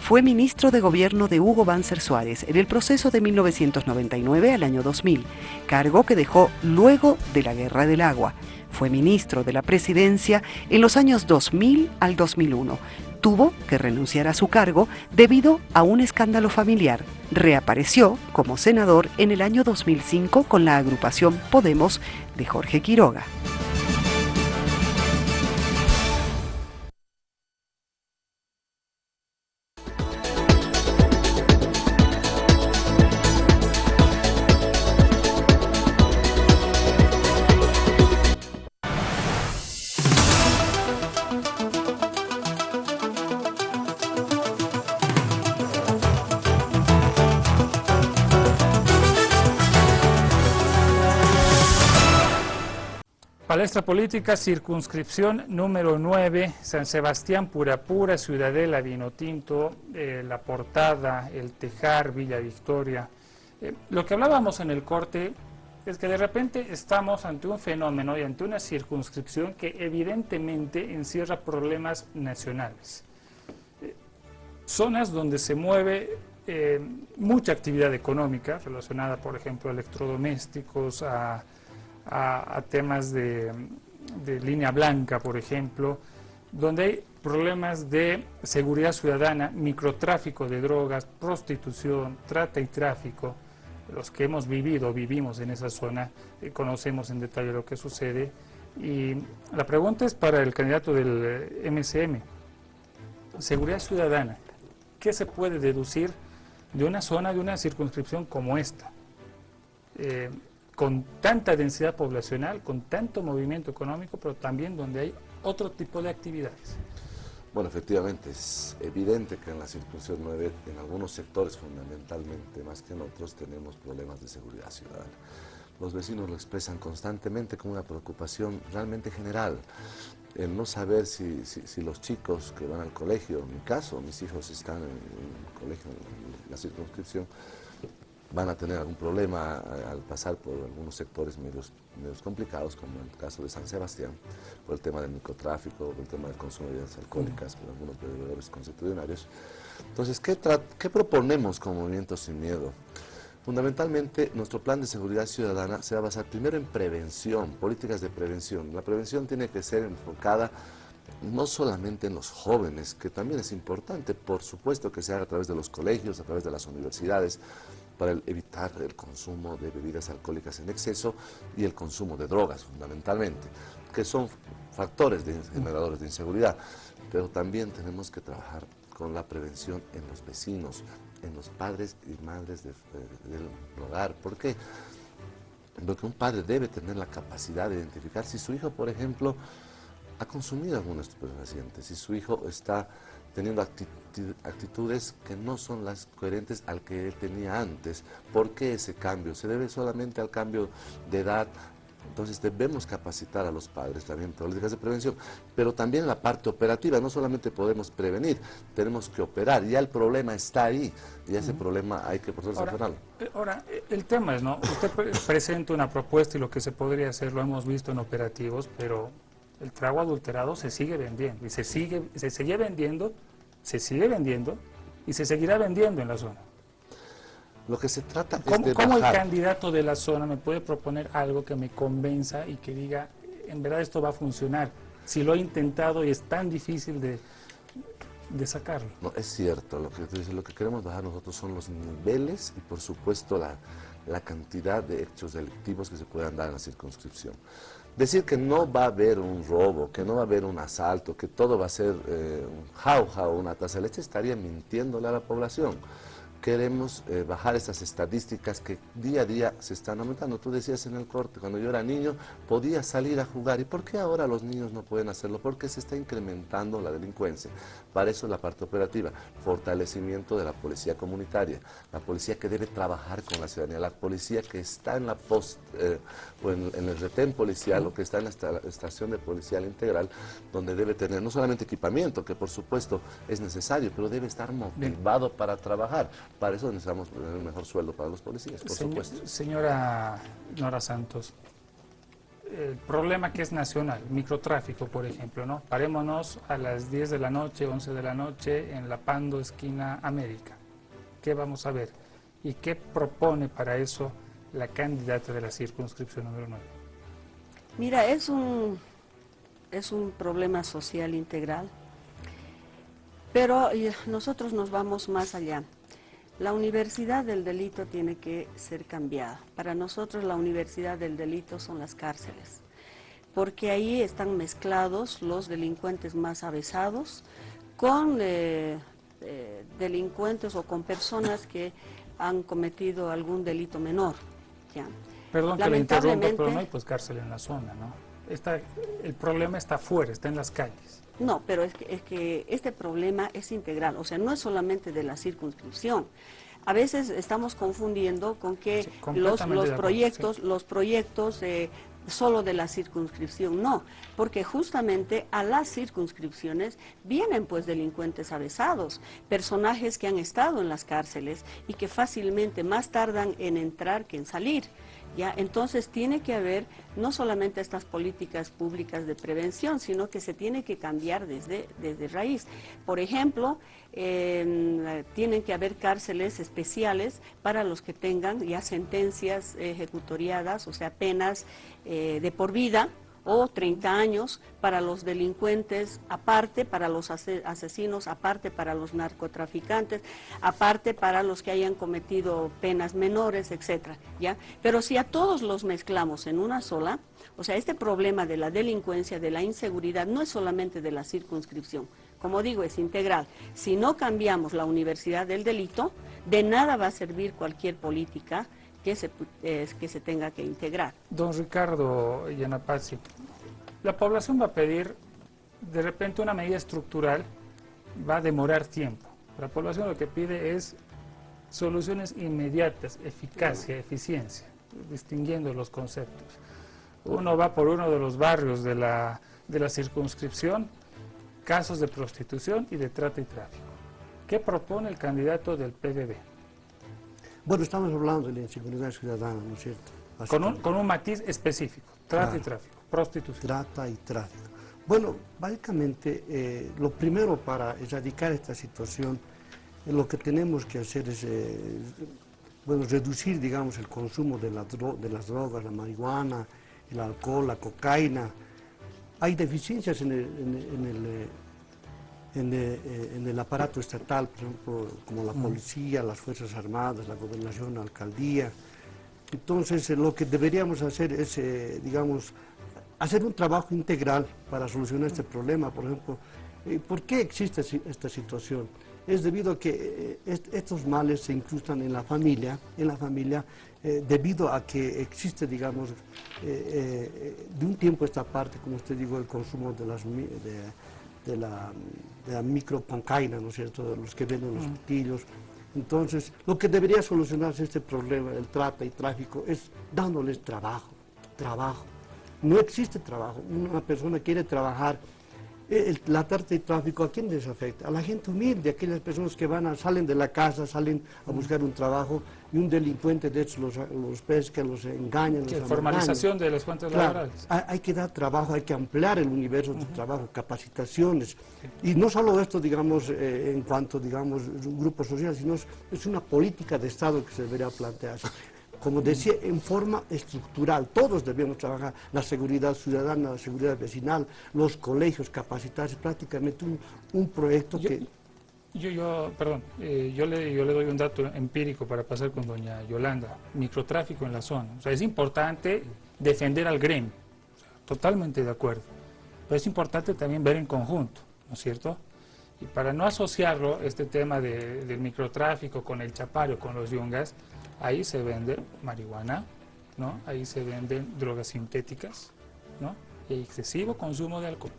Fue ministro de Gobierno de Hugo Banzer Suárez en el proceso de 1999 al año 2000, cargo que dejó luego de la Guerra del Agua. Fue ministro de la Presidencia en los años 2000 al 2001. Tuvo que renunciar a su cargo debido a un escándalo familiar. Reapareció como senador en el año 2005 con la agrupación Podemos de Jorge Quiroga. Palestra política, circunscripción número 9, San Sebastián, Purapura, Ciudadela, Vinotinto, La Portada, El Tejar, Villa Victoria. Lo que hablábamos en el corte es que de repente estamos ante un fenómeno y ante una circunscripción que evidentemente encierra problemas nacionales. Zonas donde se mueve mucha actividad económica relacionada, por ejemplo, a electrodomésticos, a temas de línea blanca, por ejemplo, donde hay problemas de seguridad ciudadana, microtráfico de drogas, prostitución, trata y tráfico. Los que hemos vivido, vivimos en esa zona, conocemos en detalle lo que sucede. Y la pregunta es para el candidato del MCM. Seguridad ciudadana, ¿qué se puede deducir de una zona, de una circunscripción como esta? Con tanta densidad poblacional, con tanto movimiento económico, pero también donde hay otro tipo de actividades. Bueno, efectivamente, es evidente que en la circunscripción 9, en algunos sectores fundamentalmente, más que en otros, tenemos problemas de seguridad ciudadana. Los vecinos lo expresan constantemente como una preocupación realmente general. El no saber si los chicos que van al colegio, en mi caso, mis hijos están en el colegio, en la circunscripción, van a tener algún problema al pasar por algunos sectores medios complicados, como en el caso de San Sebastián, por el tema del microtráfico, por el tema del consumo de bebidas alcohólicas, por algunos bebedores constitucionarios. Entonces, ¿qué proponemos como Movimiento Sin Miedo? Fundamentalmente, nuestro plan de seguridad ciudadana se va a basar primero en prevención, políticas de prevención. La prevención tiene que ser enfocada no solamente en los jóvenes, que también es importante, por supuesto que se haga a través de los colegios, a través de las universidades, para evitar el consumo de bebidas alcohólicas en exceso y el consumo de drogas, fundamentalmente, que son factores generadores de inseguridad. Pero también tenemos que trabajar con la prevención en los vecinos, en los padres y madres del hogar. ¿Por qué? Porque un padre debe tener la capacidad de identificar si su hijo, por ejemplo, ha consumido algunos estupefacientes, si su hijo está teniendo actitudes que no son las coherentes al que él tenía antes. ¿Por qué ese cambio? ¿Se debe solamente al cambio de edad? Entonces debemos capacitar a los padres también en políticas de prevención, pero también en la parte operativa. No solamente podemos prevenir, tenemos que operar. Ya el problema está ahí y ese problema hay que solucionarlo. Ahora, el tema es, ¿no? Usted presenta una propuesta y lo que se podría hacer lo hemos visto en operativos, pero el trago adulterado se sigue vendiendo y se sigue vendiendo y se seguirá vendiendo en la zona. Lo que se trata es de ¿Cómo el bajar. candidato de la zona me puede proponer algo que me convenza y que diga, en verdad esto va a funcionar? Si lo he intentado y es tan difícil de sacarlo. No, es cierto, lo que queremos bajar nosotros son los niveles y por supuesto la cantidad de hechos delictivos que se puedan dar en la circunscripción. Decir que no va a haber un robo, que no va a haber un asalto, que todo va a ser un jauja o una taza de leche, estaría mintiéndole a la población. Queremos bajar estas estadísticas que día a día se están aumentando. Tú decías en el corte, cuando yo era niño podía salir a jugar. ¿Y por qué ahora los niños no pueden hacerlo? Porque se está incrementando la delincuencia. Para eso la parte operativa, fortalecimiento de la policía comunitaria, la policía que debe trabajar con la ciudadanía, la policía que está en la en el retén policial o que está en la estación de policial integral, donde debe tener no solamente equipamiento, que por supuesto es necesario, pero debe estar motivado para trabajar. Para eso necesitamos un mejor sueldo para los policías, por supuesto. Señora Nora Santos, el problema que es nacional, microtráfico, por ejemplo, ¿no? Parémonos a las 10 de la noche, 11 de la noche, en La Pando, esquina América. ¿Qué vamos a ver? ¿Y qué propone para eso la candidata de la circunscripción número 9? Mira, es un problema social integral, pero nosotros nos vamos más allá. La universidad del delito tiene que ser cambiada. Para nosotros la universidad del delito son las cárceles, porque ahí están mezclados los delincuentes más avesados con delincuentes o con personas que han cometido algún delito menor. ¿Ya? Perdón que le interrumpa, pero no hay pues cárcel en la zona, ¿no? El problema está afuera, está en las calles. No, pero es que este problema es integral, o sea, no es solamente de la circunscripción. A veces estamos confundiendo con que Sí, los proyectos solo de la circunscripción, no, porque justamente a las circunscripciones vienen pues delincuentes avesados, personajes que han estado en las cárceles y que fácilmente más tardan en entrar que en salir. ¿Ya? Entonces tiene que haber no solamente estas políticas públicas de prevención, sino que se tiene que cambiar desde raíz. Por ejemplo, tienen que haber cárceles especiales para los que tengan ya sentencias ejecutoriadas, o sea, penas de por vida, o 30 años para los delincuentes, aparte para los asesinos, aparte para los narcotraficantes, aparte para los que hayan cometido penas menores, etcétera, ¿ya? Pero si a todos los mezclamos en una sola, o sea, este problema de la delincuencia, de la inseguridad, no es solamente de la circunscripción, como digo, es integral. Si no cambiamos la universidad del delito, de nada va a servir cualquier política que se tenga que integrar. Don Ricardo Yanapatsi, la población va a pedir de repente una medida estructural, va a demorar tiempo. La población lo que pide es soluciones inmediatas, eficacia, eficiencia, distinguiendo los conceptos. Uno va por uno de los barrios de la circunscripción, casos de prostitución y de trata y tráfico. ¿Qué propone el candidato del PVV? Bueno, estamos hablando de la inseguridad ciudadana, ¿no es cierto? Con un matiz específico, trata y tráfico, prostitución. Trata y tráfico. Bueno, básicamente lo primero para erradicar esta situación, lo que tenemos que hacer es reducir, digamos, el consumo de las drogas, la marihuana, el alcohol, la cocaína. Hay deficiencias en el aparato estatal, por ejemplo, como la policía, las Fuerzas Armadas, la gobernación, la alcaldía. Entonces, lo que deberíamos hacer es, digamos, hacer un trabajo integral para solucionar este problema. Por ejemplo, ¿por qué existe esta situación? Es debido a que estos males se incrustan en la familia, debido a que existe, digamos, de un tiempo a esta parte, como usted dijo, el consumo de la micrococaína, ¿no es cierto?, de los que venden los pitillos. Entonces, lo que debería solucionarse este problema del trata y tráfico es dándoles trabajo. No existe trabajo. Una persona quiere trabajar. La trata y tráfico, ¿a quién les afecta? A la gente humilde, aquellas personas que salen de la casa, salen a buscar un trabajo, y un delincuente de estos los pesca, los engaña. Formalización de las fuentes laborales. Hay que dar trabajo, hay que ampliar el universo de trabajo, capacitaciones. Y no solo esto, digamos, en cuanto, digamos, un grupo social, sino es una política de Estado que se debería plantearse. Como decía, en forma estructural, todos debemos trabajar, la seguridad ciudadana, la seguridad vecinal, los colegios, capacitarse, prácticamente un proyecto que... Yo le doy un dato empírico para pasar con doña Yolanda. Microtráfico en la zona. O sea, es importante defender al gremio, o sea, totalmente de acuerdo. Pero es importante también ver en conjunto, ¿no es cierto? Y para no asociarlo, este tema del microtráfico con el chapario, con los yungas, ahí se vende marihuana, ¿no? Ahí se venden drogas sintéticas, ¿no? Y excesivo consumo de alcohol.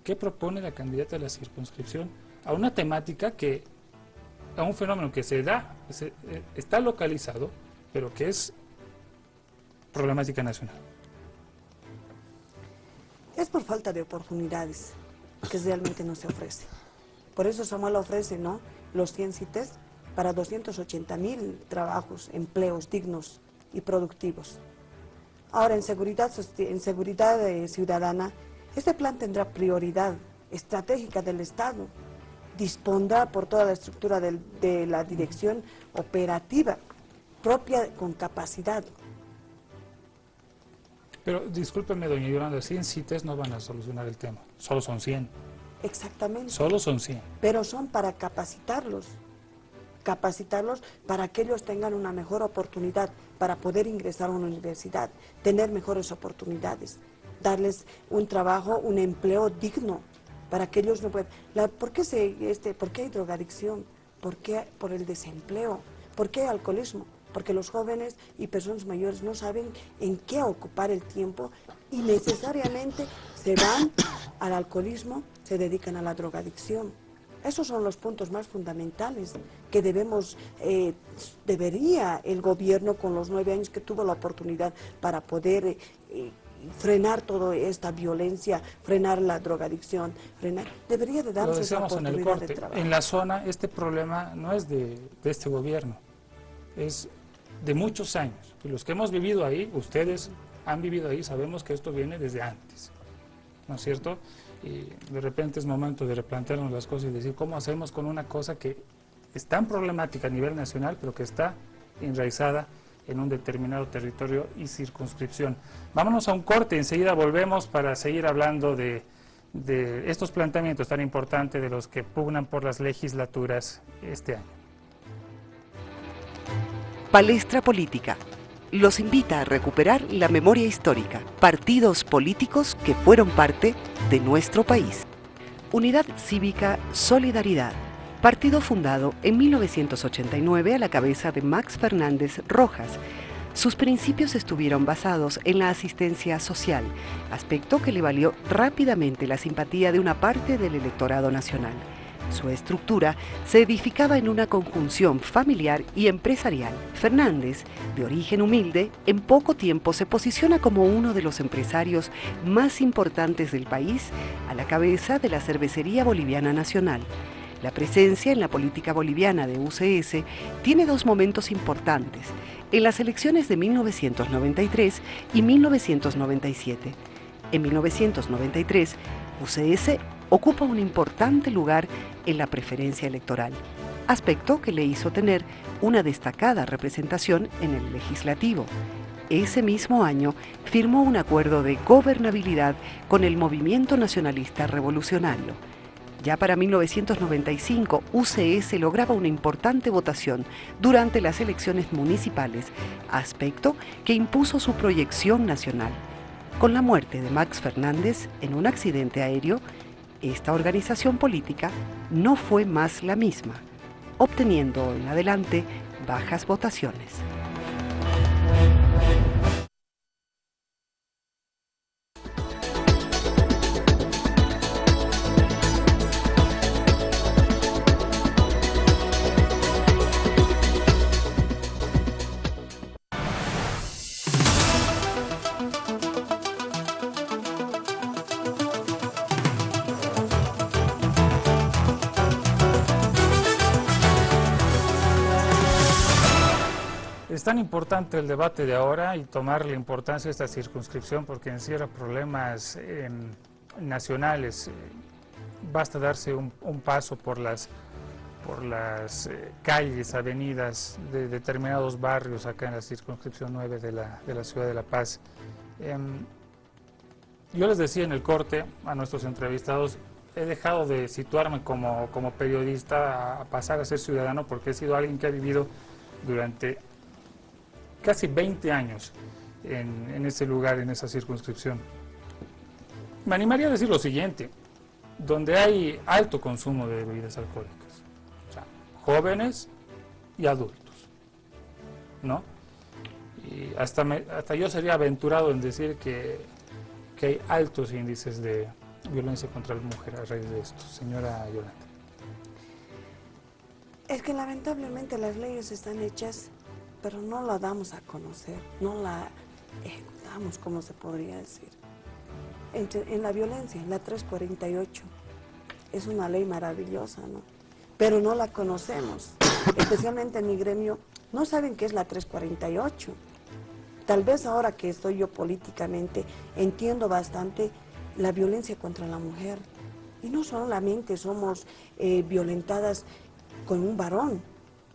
¿Qué propone la candidata de la circunscripción a una temática a un fenómeno que está localizado, pero que es problemática nacional? Es por falta de oportunidades que realmente no se ofrece. Por eso Samuel ofrece, ¿no?, los 100 CITES para 280.000 trabajos, empleos dignos y productivos. Ahora, en seguridad ciudadana, este plan tendrá prioridad estratégica del Estado. Dispondrá por toda la estructura de la dirección operativa propia con capacidad. Pero discúlpeme, doña Yolanda, 100 CITES no van a solucionar el tema, solo son 100. Exactamente. Solo son 100. Pero son para capacitarlos para que ellos tengan una mejor oportunidad para poder ingresar a una universidad, tener mejores oportunidades, darles un trabajo, un empleo digno, para que ellos no puedan... ¿Por qué hay drogadicción? ¿Por qué? Por el desempleo. ¿Por qué hay alcoholismo? Porque los jóvenes y personas mayores no saben en qué ocupar el tiempo y necesariamente se van al alcoholismo, se dedican a la drogadicción. Esos son los puntos más fundamentales que debería el gobierno, con los 9 años que tuvo la oportunidad para poder frenar toda esta violencia, frenar la drogadicción, debería de Lo darse esa decíamos en el oportunidad de corte, trabajo. en la zona este problema no es de este gobierno, es de muchos años. Y los que hemos vivido ahí, ustedes han vivido ahí, sabemos que esto viene desde antes, ¿no es cierto? Y de repente es momento de replantearnos las cosas y decir cómo hacemos con una cosa que es tan problemática a nivel nacional, pero que está enraizada en un determinado territorio y circunscripción. Vámonos a un corte, enseguida volvemos para seguir hablando de estos planteamientos tan importantes de los que pugnan por las legislaturas este año. Palestra Política los invita a recuperar la memoria histórica, partidos políticos que fueron parte de nuestro país. Unidad Cívica Solidaridad, partido fundado en 1989 a la cabeza de Max Fernández Rojas. Sus principios estuvieron basados en la asistencia social, aspecto que le valió rápidamente la simpatía de una parte del electorado nacional. Su estructura se edificaba en una conjunción familiar y empresarial. Fernández, de origen humilde, en poco tiempo se posiciona como uno de los empresarios más importantes del país, a la cabeza de la Cervecería Boliviana Nacional. La presencia en la política boliviana de UCS tiene 2 momentos importantes, en las elecciones de 1993 y 1997. En 1993, UCS ocupa un importante lugar en la preferencia electoral, aspecto que le hizo tener una destacada representación en el legislativo. Ese mismo año firmó un acuerdo de gobernabilidad con el Movimiento Nacionalista Revolucionario. Ya para 1995, UCS lograba una importante votación durante las elecciones municipales, aspecto que impuso su proyección nacional. Con la muerte de Max Fernández en un accidente aéreo, esta organización política no fue más la misma, obteniendo en adelante bajas votaciones. Es tan importante el debate de ahora y tomar la importancia de esta circunscripción porque encierra problemas nacionales. Basta darse un paso por las calles, avenidas de determinados barrios acá en la circunscripción 9 de la ciudad de La Paz. Yo les decía en el corte a nuestros entrevistados, he dejado de situarme como periodista a pasar a ser ciudadano porque he sido alguien que ha vivido durante casi 20 años en ese lugar, en esa circunscripción. Me animaría a decir lo siguiente, donde hay alto consumo de bebidas alcohólicas, o sea, jóvenes y adultos, ¿no? Y hasta yo sería aventurado en decir que hay altos índices de violencia contra la mujer a raíz de esto. Señora Yolanda. Es que lamentablemente las leyes están hechas, pero no la damos a conocer, no la ejecutamos, como se podría decir. En la violencia, la 348, es una ley maravillosa, ¿no? Pero no la conocemos, especialmente en mi gremio, no saben qué es la 348. Tal vez ahora que estoy yo políticamente, entiendo bastante la violencia contra la mujer. Y no solamente somos violentadas con un varón,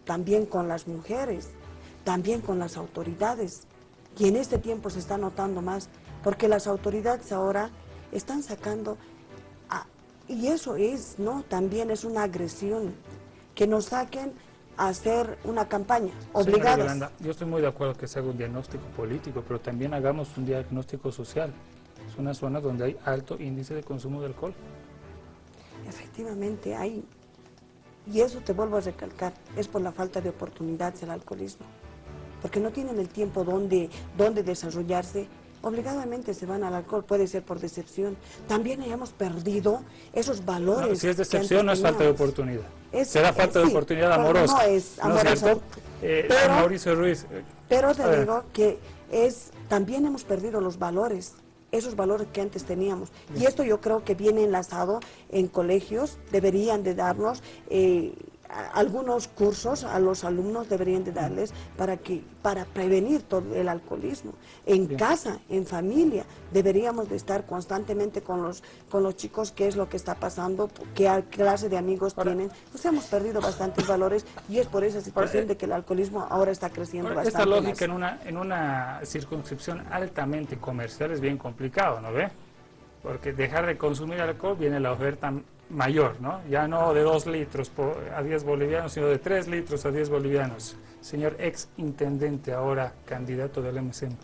también con las mujeres, también con las autoridades. Y en este tiempo se está notando más, porque las autoridades ahora están sacando, y eso es, ¿no? También es una agresión, que nos saquen a hacer una campaña, obligados. Señora Yolanda, yo estoy muy de acuerdo que se haga un diagnóstico político, pero también hagamos un diagnóstico social. Es una zona donde hay alto índice de consumo de alcohol. Efectivamente hay, y eso te vuelvo a recalcar, es por la falta de oportunidades el alcoholismo, porque no tienen el tiempo donde desarrollarse obligadamente se van al alcohol, puede ser por decepción. También hemos perdido esos valores. No, si es que decepción, no antes es falta de teníamos. oportunidad. Es- Será falta de sí, oportunidad pero amorosa. no es amorosa. cierto? Pero- Mauricio Ruiz. Pero a te ver, digo que también hemos perdido los valores, esos valores que antes teníamos. Y esto yo creo que viene enlazado en colegios, deberían de darnos algunos cursos a los alumnos, deberían de darles para prevenir todo el alcoholismo. En casa, en familia, deberíamos de estar constantemente con los chicos, qué es lo que está pasando, qué clase de amigos tienen. Pues hemos perdido bastantes valores y es por esa situación de que el alcoholismo ahora está creciendo bastante. esta lógica más. en una circunscripción altamente comercial es bien complicado, ¿no ve? Porque dejar de consumir alcohol viene la oferta mayor, ¿no? Ya no de 2 litros a 10 bolivianos, sino de 3 litros a 10 bolivianos. Señor ex intendente, ahora candidato del MSM.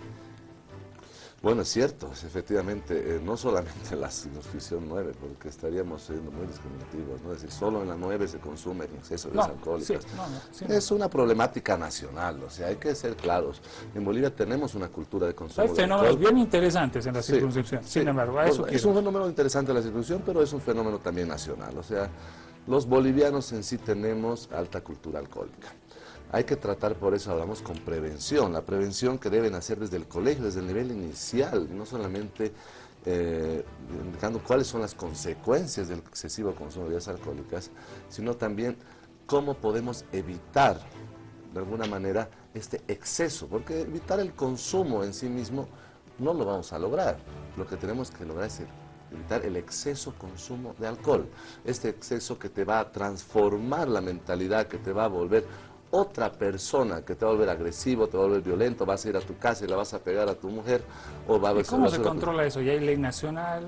Bueno, es cierto, efectivamente, no solamente en la circunscripción 9, porque estaríamos siendo muy discriminativos, ¿no? Es decir, solo en la 9 se consume en exceso de alcohólicas. Sí, es una problemática nacional, o sea, hay que ser claros. En Bolivia tenemos una cultura de consumo Hay de fenómenos alcohol. bien interesantes en la circunscripción, Sí, sin embargo, a bueno, eso es quiero. un fenómeno interesante la circunscripción, pero es un fenómeno también nacional, o sea, los bolivianos en sí tenemos alta cultura alcohólica. Hay que tratar, por eso hablamos con prevención, la prevención que deben hacer desde el colegio, desde el nivel inicial, no solamente indicando cuáles son las consecuencias del excesivo consumo de bebidas alcohólicas, sino también cómo podemos evitar, de alguna manera, este exceso, porque evitar el consumo en sí mismo no lo vamos a lograr. Lo que tenemos que lograr es evitar el exceso consumo de alcohol, este exceso que te va a transformar la mentalidad, que te va a volver otra persona, que te va a volver agresivo, te va a volver violento, vas a ir a tu casa y la vas a pegar a tu mujer, o va a ¿Y cómo vas a se ir a controla eso? Ya hay ley nacional,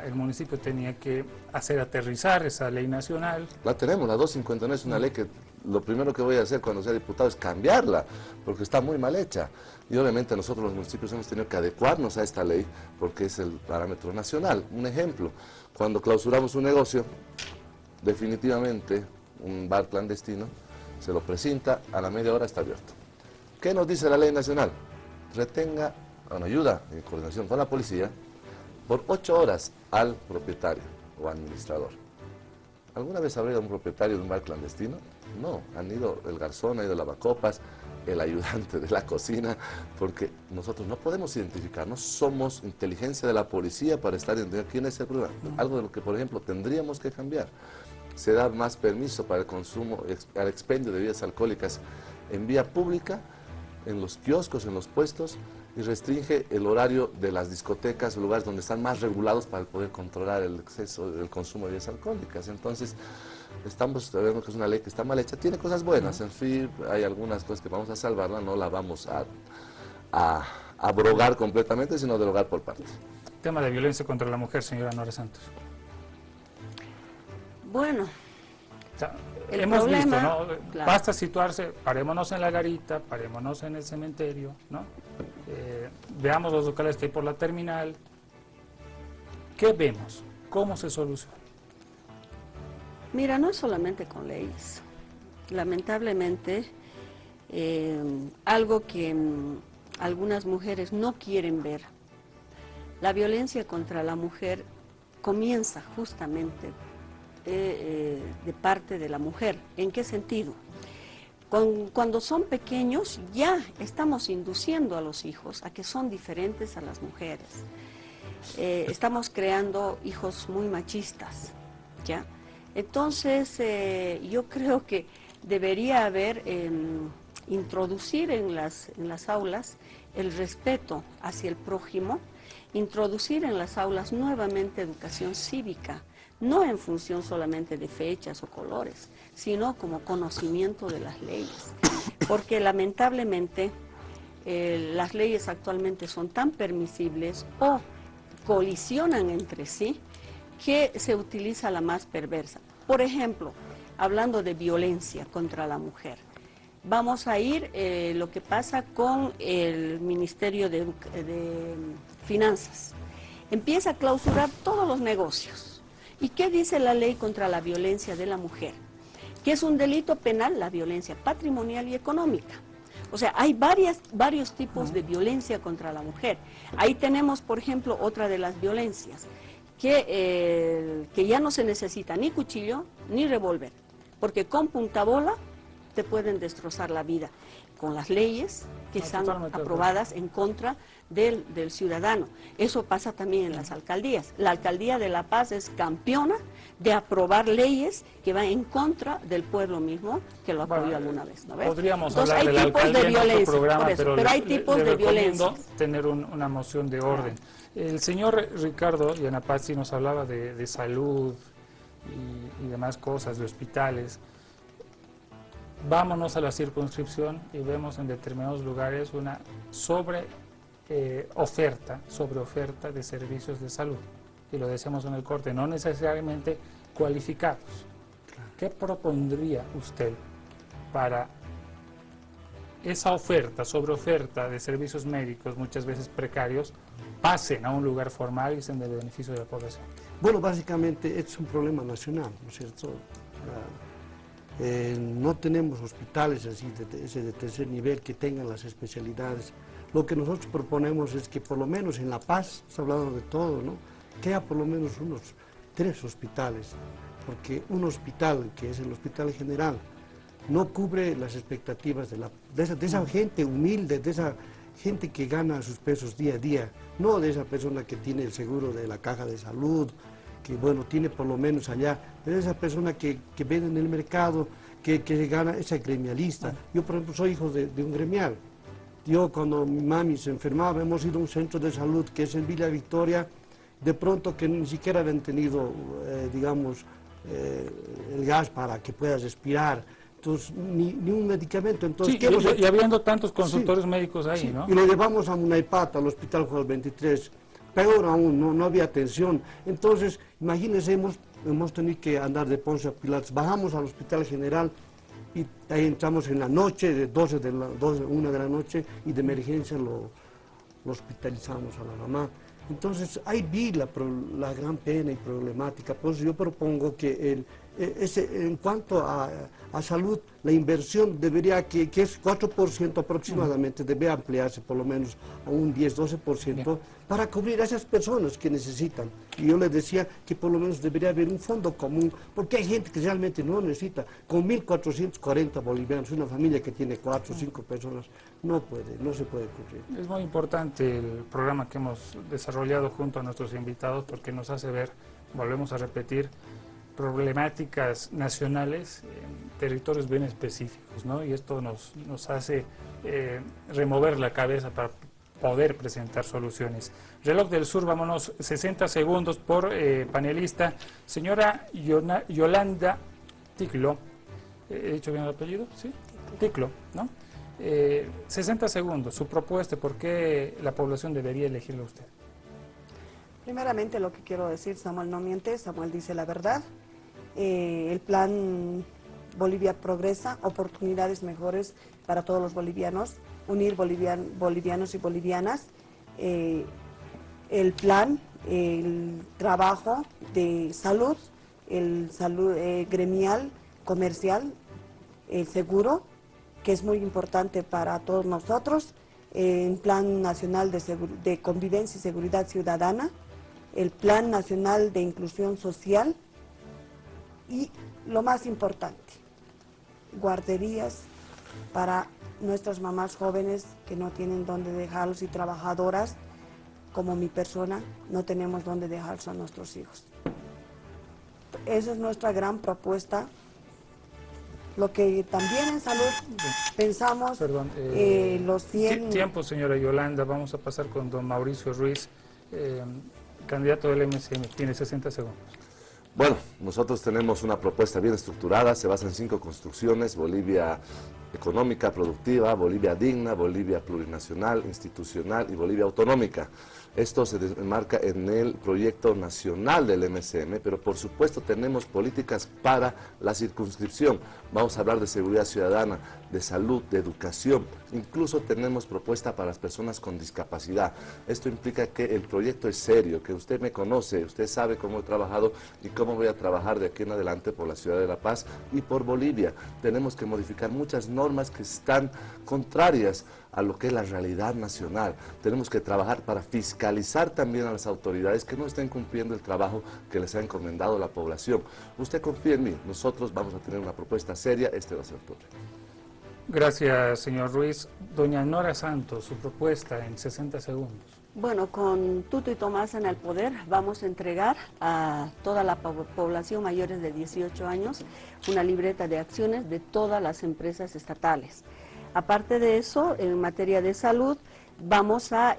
el municipio tenía que hacer aterrizar esa ley nacional. La tenemos, la 259 es una ley que lo primero que voy a hacer cuando sea diputado es cambiarla, porque está muy mal hecha. Y obviamente nosotros los municipios hemos tenido que adecuarnos a esta ley, porque es el parámetro nacional. Un ejemplo, cuando clausuramos un negocio, definitivamente un bar clandestino, se lo presenta, a la media hora está abierto. ¿Qué nos dice la ley nacional? Retenga, con ayuda en coordinación con la policía, por 8 horas al propietario o administrador. ¿Alguna vez habrá ido un propietario de un bar clandestino? No, han ido el garzón, ha ido el lavacopas, el ayudante de la cocina, porque nosotros no podemos identificarnos, somos inteligencia de la policía para estar identificando quién es el problema. Algo de lo que, por ejemplo, tendríamos que cambiar. Se da más permiso para el consumo, al expendio de bebidas alcohólicas en vía pública, en los kioscos, en los puestos, y restringe el horario de las discotecas, lugares donde están más regulados para poder controlar el exceso del consumo de bebidas alcohólicas. Entonces, estamos viendo que es una ley que está mal hecha, tiene cosas buenas, en fin, hay algunas cosas que vamos a salvarla, no la vamos a abrogar completamente, sino derogar por partes. Tema de violencia contra la mujer, señora Nora Santos. Bueno, O sea, el hemos problema, visto, ¿no? claro. Basta situarse, parémonos en la garita, parémonos en el cementerio, ¿no? Veamos los locales que hay por la terminal. ¿Qué vemos? ¿Cómo se soluciona? Mira, no es solamente con leyes. Lamentablemente, algo que algunas mujeres no quieren ver, la violencia contra la mujer comienza justamente de parte de la mujer. ¿En qué sentido? Cuando son pequeños ya estamos induciendo a los hijos a que son diferentes a las mujeres. Estamos creando hijos muy machistas, ¿ya? Entonces, yo creo que debería haber, introducir en las aulas el respeto hacia el prójimo, introducir en las aulas nuevamente educación cívica, no en función solamente de fechas o colores, sino como conocimiento de las leyes. Porque lamentablemente las leyes actualmente son tan permisibles o colisionan entre sí que se utiliza la más perversa. Por ejemplo, hablando de violencia contra la mujer, vamos a ir lo que pasa con el Ministerio de Finanzas. Empieza a clausurar todos los negocios. ¿Y qué dice la ley contra la violencia de la mujer? Que es un delito penal la violencia patrimonial y económica. O sea, hay varios tipos de violencia contra la mujer. Ahí tenemos, por ejemplo, otra de las violencias, que ya no se necesita ni cuchillo ni revólver, porque con punta bola te pueden destrozar la vida, con las leyes que están aprobadas en contra del ciudadano. Eso pasa también en las alcaldías. La alcaldía de La Paz es campeona de aprobar leyes que van en contra del pueblo mismo, que lo apoyó alguna vez, ¿no ves? Podríamos Entonces, hablar hay de la tipos de alcaldía en otro violencia, programa, por eso, pero hay tipos le de recomiendo violencia. tener una moción de orden. El señor Ricardo Yanapazzi nos hablaba de salud y demás cosas, de hospitales. Vámonos a la circunscripción y vemos en determinados lugares una oferta de servicios de salud. Y lo decíamos en el corte, no necesariamente cualificados. ¿Qué propondría usted para esa sobre oferta de servicios médicos, muchas veces precarios, pasen a un lugar formal y sean de beneficio de la población? Bueno, básicamente es un problema nacional, ¿no es cierto? No tenemos hospitales así de tercer nivel que tengan las especialidades. Lo que nosotros proponemos es que por lo menos en La Paz, se ha hablado de todo, ¿no? Que haya por lo menos unos 3 hospitales, porque un hospital, que es el Hospital General, no cubre las expectativas de esa gente humilde, de esa gente que gana sus pesos día a día, no de esa persona que tiene el seguro de la caja de salud, que bueno, tiene por lo menos allá, pero esa persona que vende en el mercado, que gana, esa gremialista. Yo, por ejemplo, soy hijo de un gremial. Yo, cuando mi mami se enfermaba, hemos ido a un centro de salud que es en Villa Victoria, de pronto que ni siquiera habían tenido, digamos, el gas para que puedas respirar. Entonces, ni un medicamento. Entonces, Sí, y habiendo tantos consultorios médicos ahí, sí, ¿no? Y lo llevamos a Munaipata, al Hospital Juan 23. Peor aún, no había atención. Entonces, imagínense, hemos tenido que andar de Ponce a Pilates. Bajamos al Hospital General y ahí entramos en la noche, de 1 de la noche, y de emergencia lo hospitalizamos a la mamá. Entonces, ahí vi la gran pena y problemática. Por eso yo propongo que en cuanto a salud, la inversión debería, que es 4% aproximadamente, debe ampliarse por lo menos a un 10-12% para cubrir a esas personas que necesitan. Y yo les decía que por lo menos debería haber un fondo común, porque hay gente que realmente no necesita. Con 1.440 bolivianos, una familia que tiene 4 o 5 personas, no se puede cubrir. Es muy importante el programa que hemos desarrollado junto a nuestros invitados porque nos hace ver, volvemos a repetir, problemáticas nacionales en territorios bien específicos, ¿no? Y esto nos hace remover la cabeza para poder presentar soluciones. Reloj del Sur, vámonos, 60 segundos por panelista. Señora Yolanda Ticlo, ¿he dicho bien el apellido? ¿Sí? Ticlo, ¿no? 60 segundos, su propuesta, ¿por qué la población debería elegirlo a usted? Primeramente, lo que quiero decir, Samuel no miente, Samuel dice la verdad. El plan Bolivia Progresa, oportunidades mejores para todos los bolivianos, unir bolivianos y bolivianas. El plan, el trabajo de salud, el salud gremial, comercial, el seguro, que es muy importante para todos nosotros, el Plan Nacional de Convivencia y Seguridad Ciudadana, el Plan Nacional de Inclusión Social y, lo más importante, guarderías para nuestras mamás jóvenes que no tienen dónde dejarlos y trabajadoras, como mi persona, no tenemos dónde dejarlos a nuestros hijos. Esa es nuestra gran propuesta. Lo que también en salud pensamos, Perdón, los 100... Tiempo, señora Yolanda, vamos a pasar con don Mauricio Ruiz, candidato del MCM, tiene 60 segundos. Bueno, nosotros tenemos una propuesta bien estructurada, se basa en 5 construcciones: Bolivia económica, productiva, Bolivia digna, Bolivia plurinacional, institucional y Bolivia autonómica. Esto se enmarca en el proyecto nacional del MCM, pero por supuesto tenemos políticas para la circunscripción. Vamos a hablar de seguridad ciudadana, de salud, de educación. Incluso tenemos propuesta para las personas con discapacidad. Esto implica que el proyecto es serio, que usted me conoce, usted sabe cómo he trabajado y cómo voy a trabajar de aquí en adelante por la ciudad de La Paz y por Bolivia. Tenemos que modificar muchas normas que están contrarias a lo que es la realidad nacional. Tenemos que trabajar para fiscalizar también a las autoridades que no estén cumpliendo el trabajo que les ha encomendado la población. Usted confía en mí, nosotros vamos a tener una propuesta seria este 12 de octubre. Gracias, señor Ruiz. Doña Nora Santos, su propuesta en 60 segundos. Bueno, con Tuto y Tomás en el poder vamos a entregar a toda la población mayores de 18 años una libreta de acciones de todas las empresas estatales. Aparte de eso, en materia de salud, vamos a,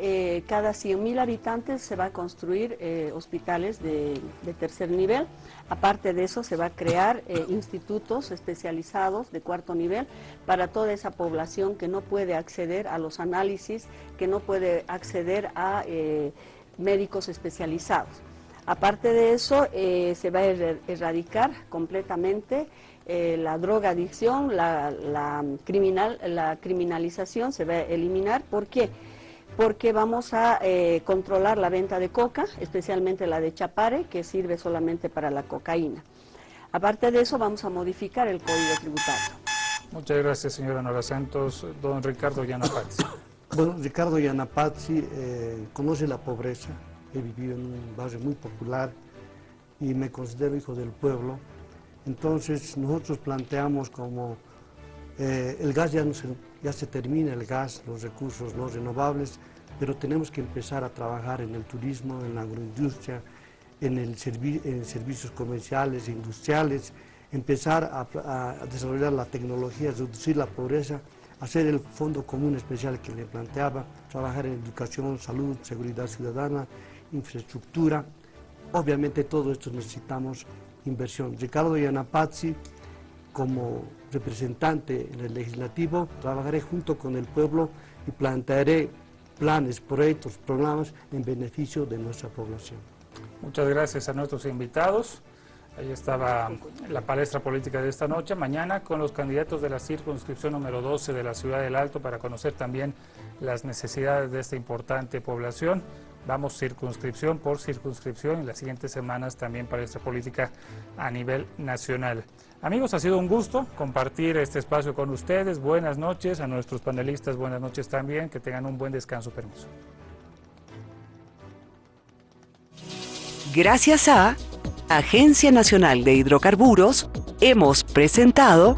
cada 100.000 habitantes se va a construir hospitales de tercer nivel. Aparte de eso, se va a crear institutos especializados de cuarto nivel para toda esa población que no puede acceder a los análisis, que no puede acceder a médicos especializados. Aparte de eso, se va a erradicar completamente la drogadicción, la criminalización se va a eliminar. ¿Por qué? Porque vamos a controlar la venta de coca, especialmente la de Chapare, que sirve solamente para la cocaína. Aparte de eso, vamos a modificar el Código Tributario. Muchas gracias, señora Nora Santos. Don Ricardo Yanapatsi. Bueno, Ricardo Yanapatsi conoce la pobreza, he vivido en un barrio muy popular y me considero hijo del pueblo. Entonces nosotros planteamos como el gas ya se termina, el gas, los recursos no renovables, pero tenemos que empezar a trabajar en el turismo, en la agroindustria, en servicios comerciales, industriales, empezar a desarrollar la tecnología, reducir la pobreza, hacer el fondo común especial que le planteaba, trabajar en educación, salud, seguridad ciudadana, infraestructura. Obviamente todo esto necesitamos inversión. Ricardo Yanapatsi, como representante en el legislativo, trabajaré junto con el pueblo y plantearé planes, proyectos, programas en beneficio de nuestra población. Muchas gracias a nuestros invitados. Ahí estaba la palestra política de esta noche. Mañana con los candidatos de la circunscripción número 12 de la Ciudad del Alto para conocer también las necesidades de esta importante población. Vamos circunscripción por circunscripción y las siguientes semanas también palestra política a nivel nacional. Amigos, ha sido un gusto compartir este espacio con ustedes. Buenas noches a nuestros panelistas, buenas noches también. Que tengan un buen descanso. Permiso. Gracias a Agencia Nacional de Hidrocarburos, hemos presentado